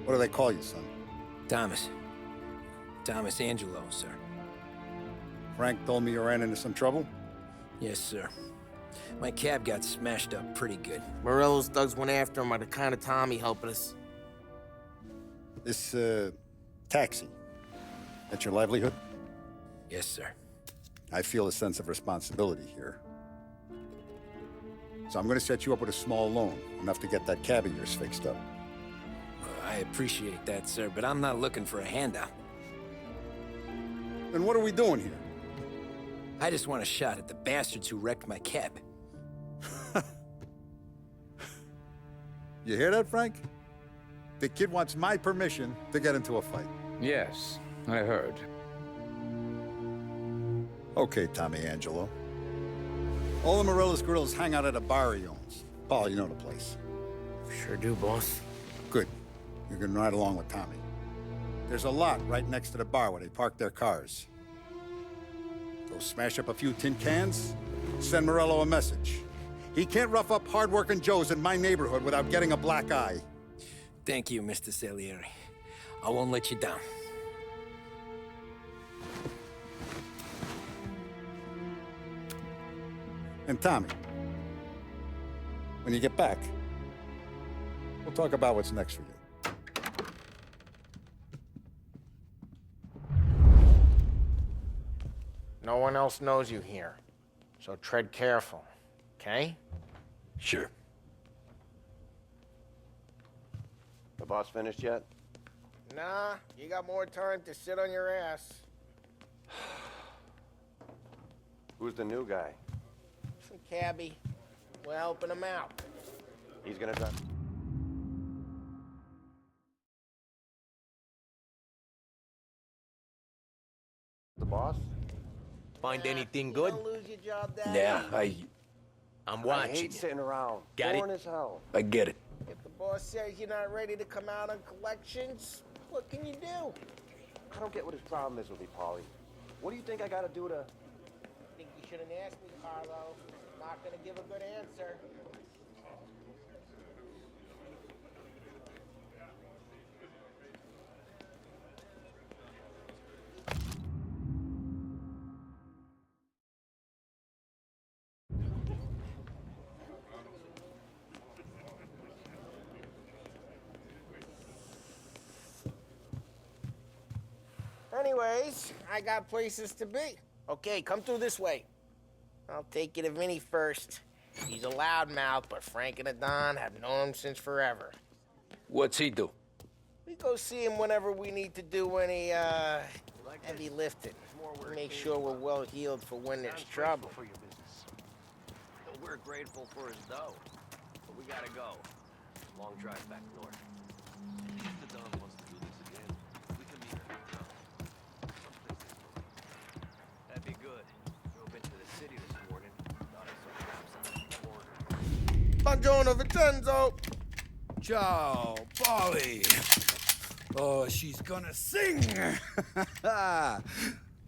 What do they call you, son? Thomas. Thomas Angelo, sir. Frank told me you ran into some trouble? Yes, sir. My cab got smashed up pretty good. Morello's thugs went after him by the kind of time he helped us. This, taxi, that's your livelihood? Yes, sir. I feel a sense of responsibility here. So I'm gonna set you up with a small loan, enough to get that cab of yours fixed up. I appreciate that, sir, but I'm not looking for a handout. Then what are we doing here? I just want a shot at the bastards who wrecked my cab. You hear that, Frank? The kid wants my permission to get into a fight. Yes, I heard. Okay, Tommy Angelo. All the Morello's grills hang out at a bar he owns. Paul, you know the place. Sure do, boss. Good. You can ride along with Tommy. There's a lot right next to the bar where they park their cars. Go smash up a few tin cans, send Morello a message. He can't rough up hard-working Joes in my neighborhood without getting a black eye. Thank you, Mr. Salieri. I won't let you down. And Tommy, when you get back, we'll talk about what's next for you. No one else knows you here, so tread careful, okay? Sure. The boss finished yet? Nah, you got more time to sit on your ass. Who's the new guy? Some cabbie. We're helping him out. He's gonna drive. The boss? Find anything good? Don't lose your job, Daddy. Yeah, I'm I watching hate you. sitting around. Got it? Boring as hell. I get it. If the boss says you're not ready to come out on collections, what can you do? I don't get what his problem is with me, Paulie. What do you think I gotta do to... I think you shouldn't ask me, Carlo. I'm not gonna give a good answer. Anyways, I got places to be. Okay, come through this way. I'll take you to Vinny first. He's a loudmouth, but Frank and the Don have known him since forever. What's he do? We go see him whenever we need to do any, heavy lifting. Make sure we're well healed for when there's trouble. We're grateful for his dough, but we gotta go. Long drive back north. If the Don wants to do this again, we can meet her. That'd be good. Drove into the city this morning. Thought I saw cops on the border. Buongiorno, Vincenzo! Ciao, Polly. Oh, she's gonna sing.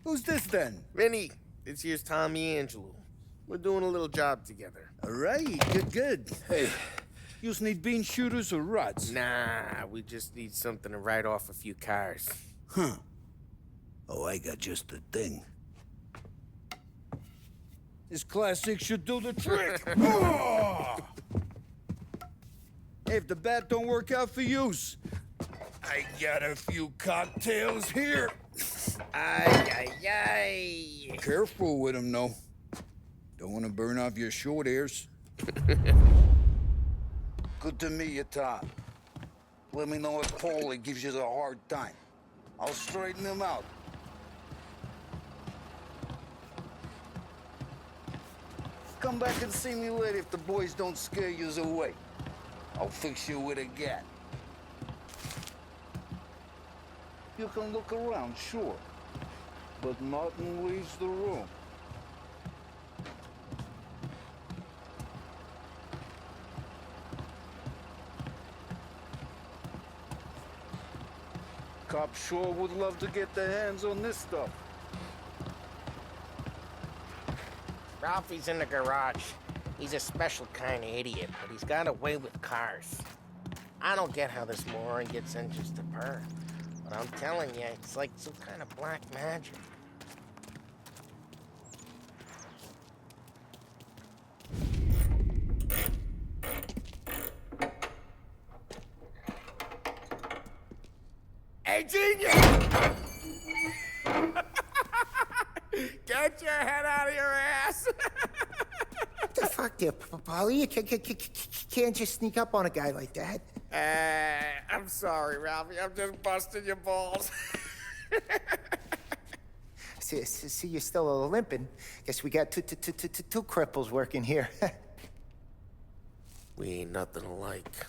Who's this then? Vinny, this here's Tommy Angelo. We're doing a little job together. All right, good. Hey, you need bean shooters or rods? Nah, we just need something to write off a few cars. Huh. Oh, I got just the thing. This classic should do the trick. Oh! Hey, if the bat don't work out for yous, I got a few cocktails here. Ay, ay, ay. Careful with them, though. Don't want to burn off your short hairs. Good to meet you, Tom. Let me know if Paulie gives you the hard time. I'll straighten him out. Come back and see me later if the boys don't scare yous away. I'll fix you with a gat. You can look around, sure, but nothing leaves the room. Cops sure would love to get their hands on this stuff. Ralphie's in the garage. He's a special kind of idiot, but he's got a way with cars. I don't get how this moron gets engines to purr. But I'm telling you, it's like some kind of black magic. Hey, genius! Get your head out of your ass! What the fuck there, Polly? You can't just sneak up on a guy like that. I'm sorry, Ralphie. I'm just busting your balls. See, you're still limping. Guess we got two cripples working here. We ain't nothing alike.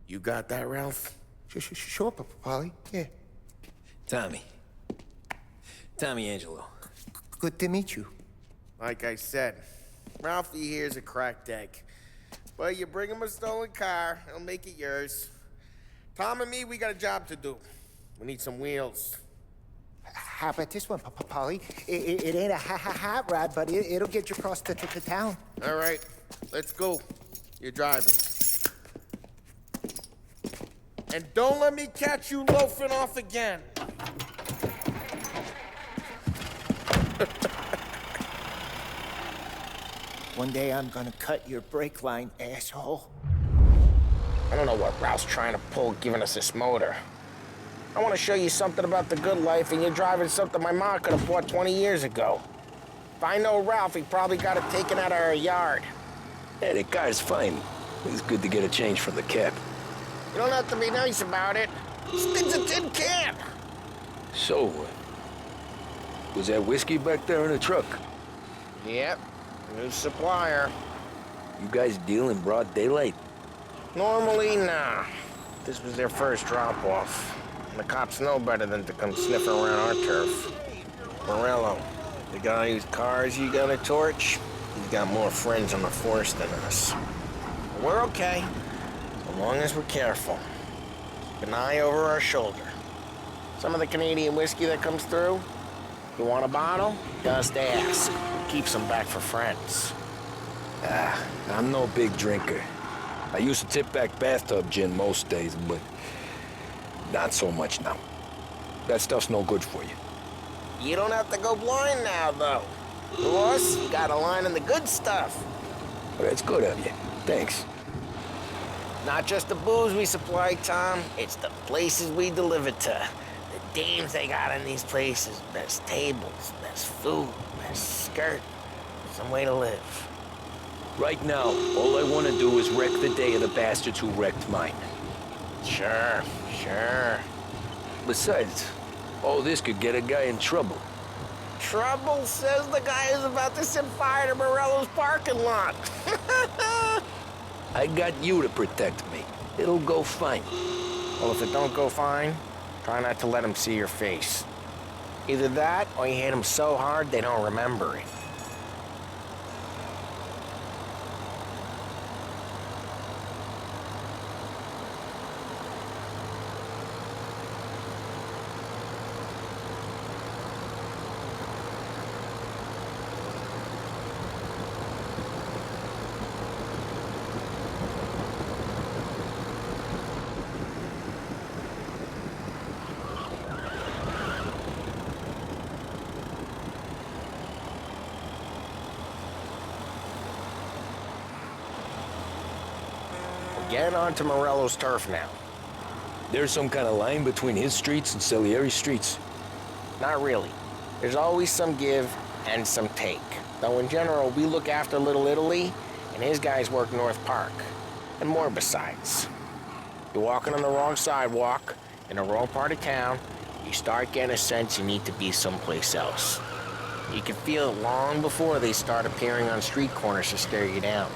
You got that, Ralph? Sure, Polly. Yeah. Tommy. Tommy Angelo. Good to meet you. Like I said, Ralphie here's a cracked egg. But you bring him a stolen car, he'll make it yours. Tom and me, we got a job to do. We need some wheels. How about this one, Polly? It ain't a hot rod, but it'll get you across to town. All right, let's go. You're driving. And don't let me catch you loafing off again. One day I'm gonna cut your brake line, asshole. I don't know what Ralph's trying to pull giving us this motor. I want to show you something about the good life, and you're driving something my mom could have bought 20 years ago. If I know Ralph, he probably got it taken out of our yard. Hey, the car's fine. It's good to get a change from the cab. You don't have to be nice about it. Spins a tin can. So, was that whiskey back there in the truck? Yep, new supplier. You guys deal in broad daylight? Normally, nah. This was their first drop-off. And the cops know better than to come sniffing around our turf. Morello, the guy whose cars you got a torch, he's got more friends on the force than us. But we're okay, as long as we're careful. Keep an eye over our shoulder. Some of the Canadian whiskey that comes through, you want a bottle? Just ask. Keeps them back for friends. I'm no big drinker. I used to tip back bathtub gin most days, but not so much now. That stuff's no good for you. You don't have to go blind now, though. To us, you got a line in the good stuff. Well, that's good of you. Thanks. Not just the booze we supply, Tom. It's the places we deliver to. The dames they got in these places. Best tables, best food, best skirt. Some way to live. Right now, all I want to do is wreck the day of the bastards who wrecked mine. Sure. Besides, all this could get a guy in trouble. Trouble, says the guy who's about to set fire to Morello's parking lot. I got you to protect me. It'll go fine. Well, if it don't go fine, try not to let them see your face. Either that, or you hit them so hard they don't remember it. Get onto Morello's turf now. There's some kind of line between his streets and Salieri's streets. Not really. There's always some give and some take. Though in general, we look after Little Italy, and his guys work North Park. And more besides. You're walking on the wrong sidewalk, in the wrong part of town, you start getting a sense you need to be someplace else. You can feel it long before they start appearing on street corners to stare you down.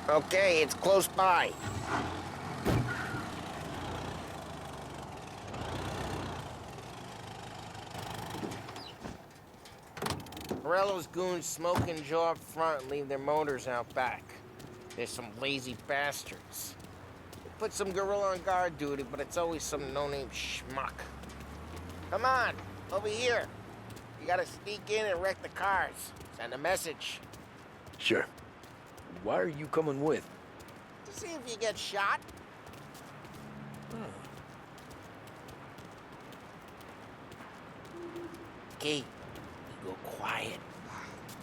Okay, it's close by. Morello's goons smoke and jaw up front and leave their motors out back. They're some lazy bastards. They put some gorilla on guard duty, but it's always some no-name schmuck. Come on, over here. You gotta sneak in and wreck the cars. Send a message. Sure. Why are you coming with? To see if you get shot. Okay, you go quiet.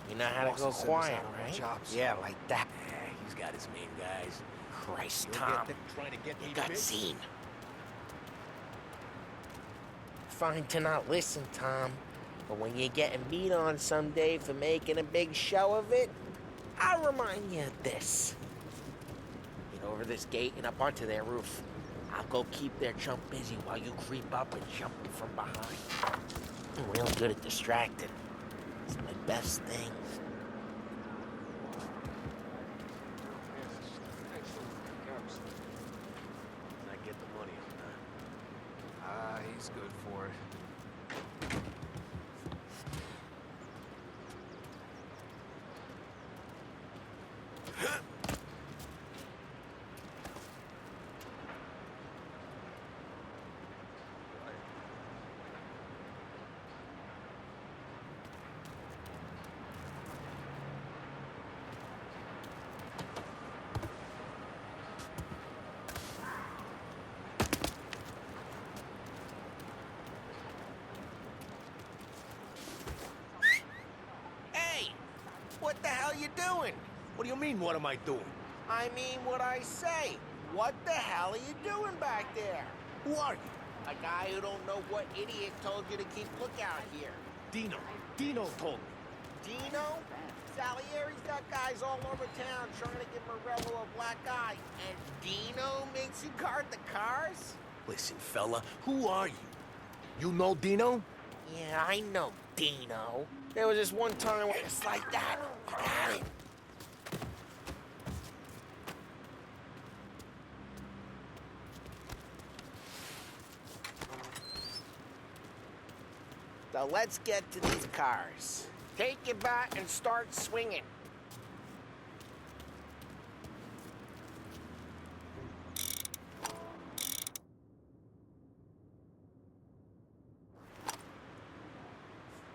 You know how to go quiet, right? Yeah, like that. He's got his main guys. Christ, Tom. You got seen. Fine to not listen, Tom. But when you're getting beat on someday for making a big show of it, I'll remind you of this. Get over this gate and up onto their roof. I'll go keep their chump busy while you creep up and jump from behind. I'm real good at distracting. It's my best thing. I get the money on that. He's good for it. What the hell you doing? What do you mean, what am I doing? I mean what I say. What the hell are you doing back there? Who are you? A guy who don't know what idiot told you to keep lookout here. Dino. Dino told me. Dino? Salieri's got guys all over town trying to give Morello a black eye. And Dino makes you guard the cars? Listen, fella, who are you? You know Dino? Yeah, I know Dino. There was this one time where it's like that. You got it. So let's get to these cars. Take your bat and start swinging.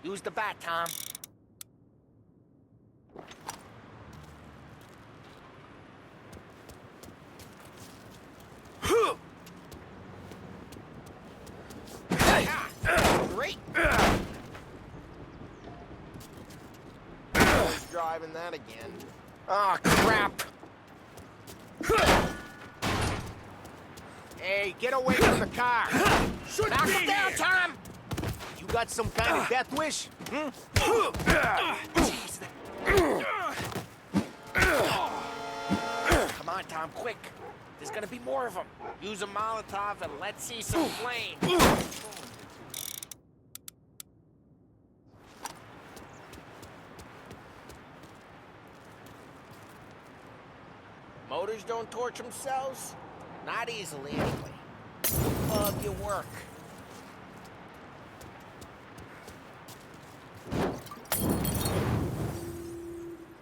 Use the bat, Tom. Great. Driving that again. Oh, crap. Hey, get away from the car. Knock him down, Tom. You got some kind of death wish? Hmm? Come on, Tom, quick. There's gonna be more of them. Use a Molotov and let's see some flame. Motors don't torch themselves? Not easily, anyway. Love your work.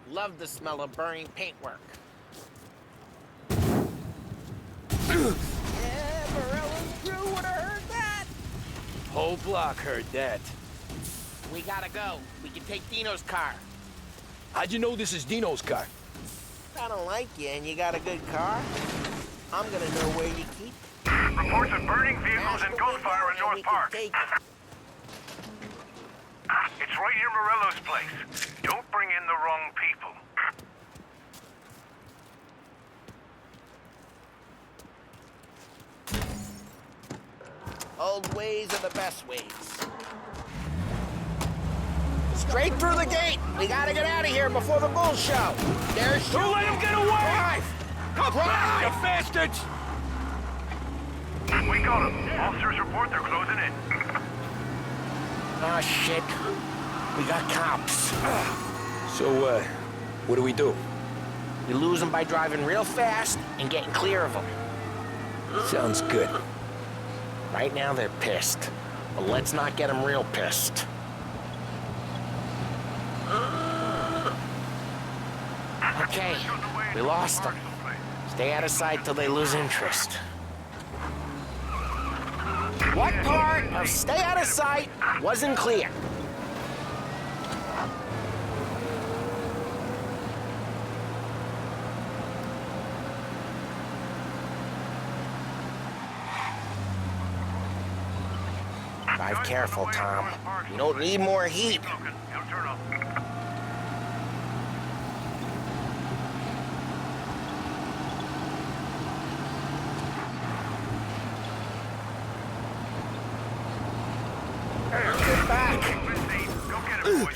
Love the smell of burning paintwork. Yeah, Morello's crew would have heard that. Whole block heard that. We gotta go. We can take Dino's car. How'd you know this is Dino's car? I don't like you and you got a good car. I'm gonna know where you keep it. Reports of burning vehicles and gunfire in North Park. Take it. It's right near Morello's place. Don't bring in the wrong people. Old ways are the best ways. Straight through the gate. We gotta get out of here before the bull show. There's shooting. Don't let him get away! Drive! Come back, you bastards! We got them. Officers report they're closing in. Oh, shit. We got cops. So, what do we do? We lose them by driving real fast and getting clear of them. Sounds good. Right now, they're pissed. But let's not get them real pissed. Okay, we lost them. Stay out of sight till they lose interest. What part of stay out of sight wasn't clear? Drive careful, Tom. You don't need more heat. Get back. Go get him, boys.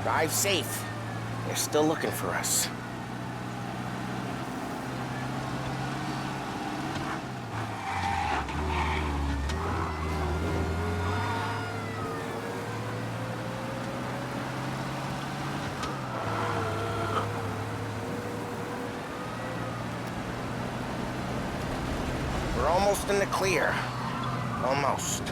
Drive safe. They're still looking for us. We're almost in the clear. Almost.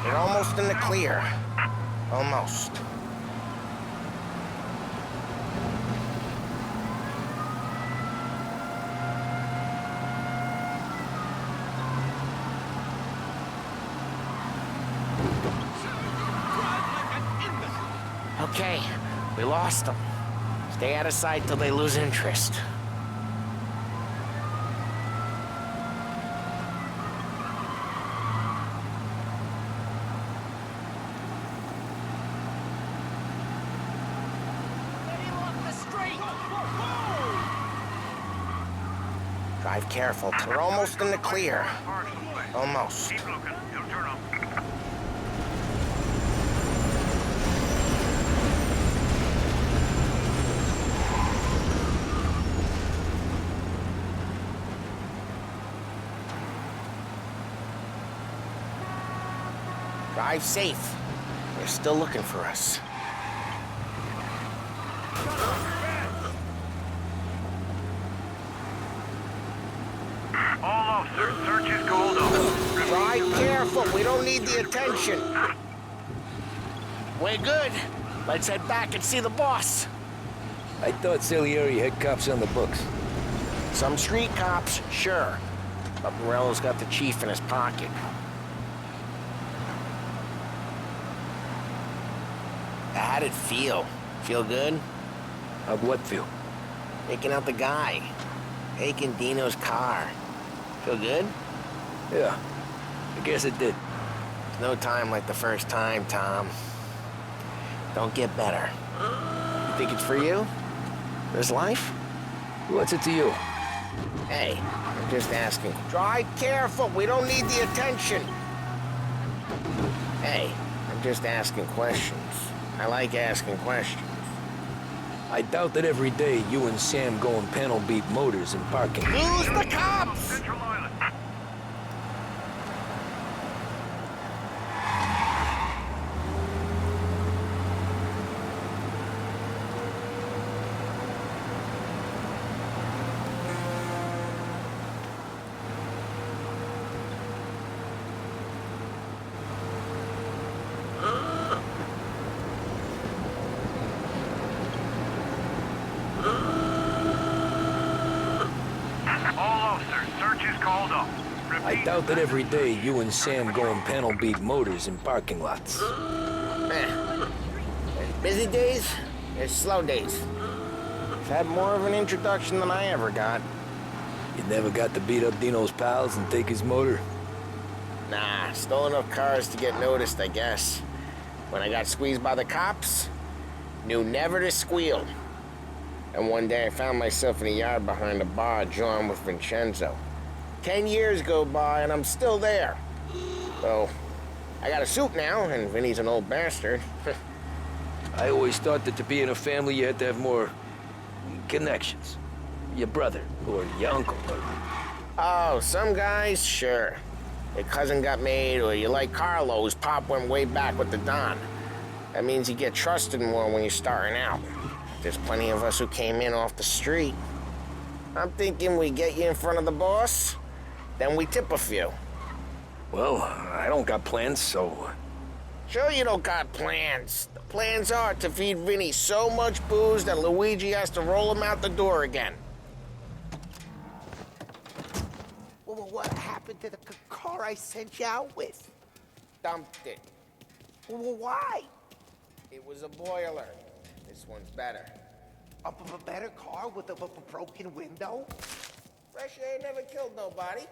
We're almost in the clear. Almost. Okay, we lost them. Stay out of sight till they lose interest. Drive careful. We're almost in the clear. Almost. Keep looking. He'll turn up. Drive safe. They're still looking for us. All officers, search is called off. Drive careful. We don't need the attention. We're good. Let's head back and see the boss. I thought Salieri had cops on the books. Some street cops, sure. But Morello's got the chief in his pocket. How'd it feel? Feel good? How'd what feel? Taking out the guy. Taking Dino's car. Feel good? Yeah, I guess it did. There's no time like the first time, Tom. Don't get better. You think it's for you? This life? What's it to you? Hey, I'm just asking. Drive careful. We don't need the attention. Hey, I'm just asking questions. I like asking questions. I doubt that every day you and Sam go and panel beat motors in parking. Lose the cops! Central Island. I doubt that every day you and Sam go and panel beat motors in parking lots. There's busy days, there's slow days. I've had more of an introduction than I ever got. You never got to beat up Dino's pals and take his motor? Nah, stole enough cars to get noticed, I guess. When I got squeezed by the cops, knew never to squeal. And one day I found myself in a yard behind a bar jawing with Vincenzo. 10 years go by and I'm still there. So, I got a suit now, and Vinny's an old bastard. I always thought that to be in a family you had to have more connections. Your brother, or your uncle, or... Oh, some guys, sure. Your cousin got made, or you like Carlo, whose pop went way back with the Don. That means you get trusted more when you're starting out. There's plenty of us who came in off the street. I'm thinking we get you in front of the boss, then we tip a few. Well, I don't got plans, so... Sure you don't got plans. The plans are to feed Vinny so much booze that Luigi has to roll him out the door again. Well, what happened to the car I sent you out with? Dumped it. Well, why? It was a boiler. This one's better. A better car with a broken window? Fresh air never killed nobody.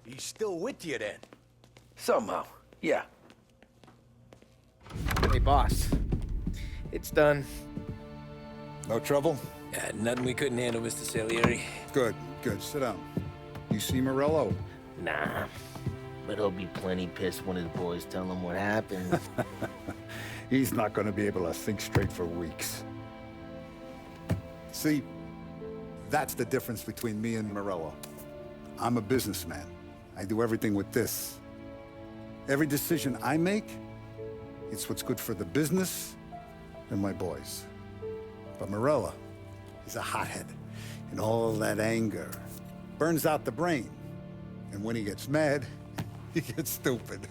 He's still with you, then? Somehow, yeah. Hey, boss. It's done. No trouble? Yeah, nothing we couldn't handle, Mr. Salieri. Good, good. Sit down. You see Morello? Nah. But he'll be plenty pissed when his boys tell him what happened. He's not going to be able to think straight for weeks. See, that's the difference between me and Morello. I'm a businessman. I do everything with this. Every decision I make, it's what's good for the business and my boys. But Morello, he's a hothead. And all that anger burns out the brain. And when he gets mad, he gets stupid.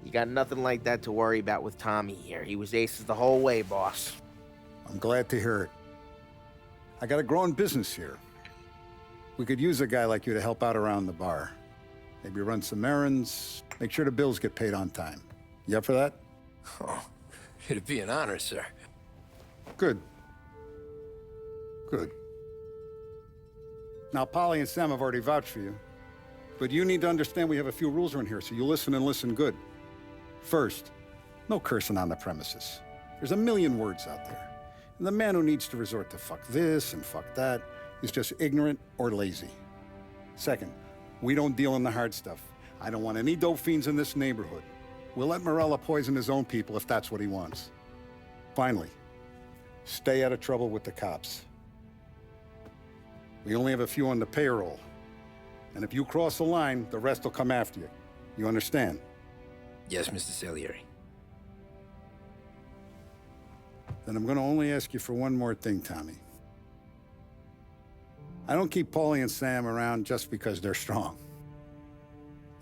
You got nothing like that to worry about with Tommy here. He was aces the whole way, boss. I'm glad to hear it. I got a growing business here. We could use a guy like you to help out around the bar. Maybe run some errands, make sure the bills get paid on time. You up for that? Oh, it'd be an honor, sir. Good. Good. Now, Polly and Sam have already vouched for you. But you need to understand we have a few rules around here, so you listen and listen good. First, no cursing on the premises. There's a million words out there. And the man who needs to resort to fuck this and fuck that is just ignorant or lazy. Second, we don't deal in the hard stuff. I don't want any dope fiends in this neighborhood. We'll let Morello poison his own people if that's what he wants. Finally, stay out of trouble with the cops. We only have a few on the payroll. And if you cross the line, the rest will come after you. You understand? Yes, Mr. Salieri. Then I'm going to only ask you for one more thing, Tommy. I don't keep Paulie and Sam around just because they're strong.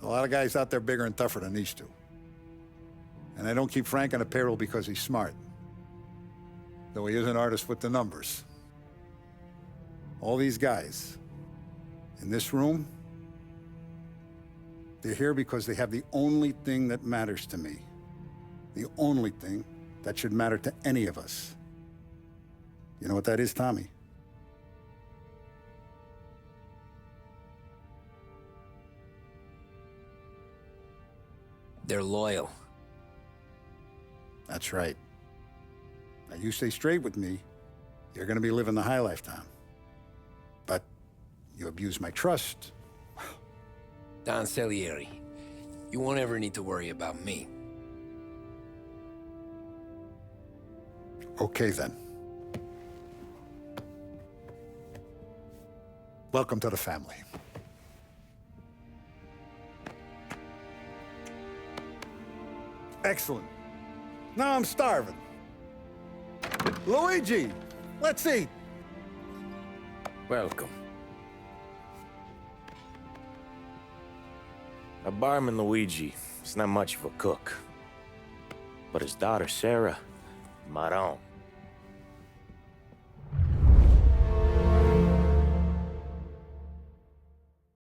A lot of guys out there bigger and tougher than these two. And I don't keep Frank on the payroll because he's smart. Though he is an artist with the numbers. All these guys in this room, they're here because they have the only thing that matters to me. The only thing that should matter to any of us. You know what that is, Tommy? They're loyal. That's right. Now, you stay straight with me, you're gonna be living the high life, Tom. But you abuse my trust. Don Salieri, you won't ever need to worry about me. Okay, then. Welcome to the family. Excellent. Now I'm starving. Luigi, let's eat. Welcome. Our barman Luigi is not much of a cook. But his daughter Sarah, Maron.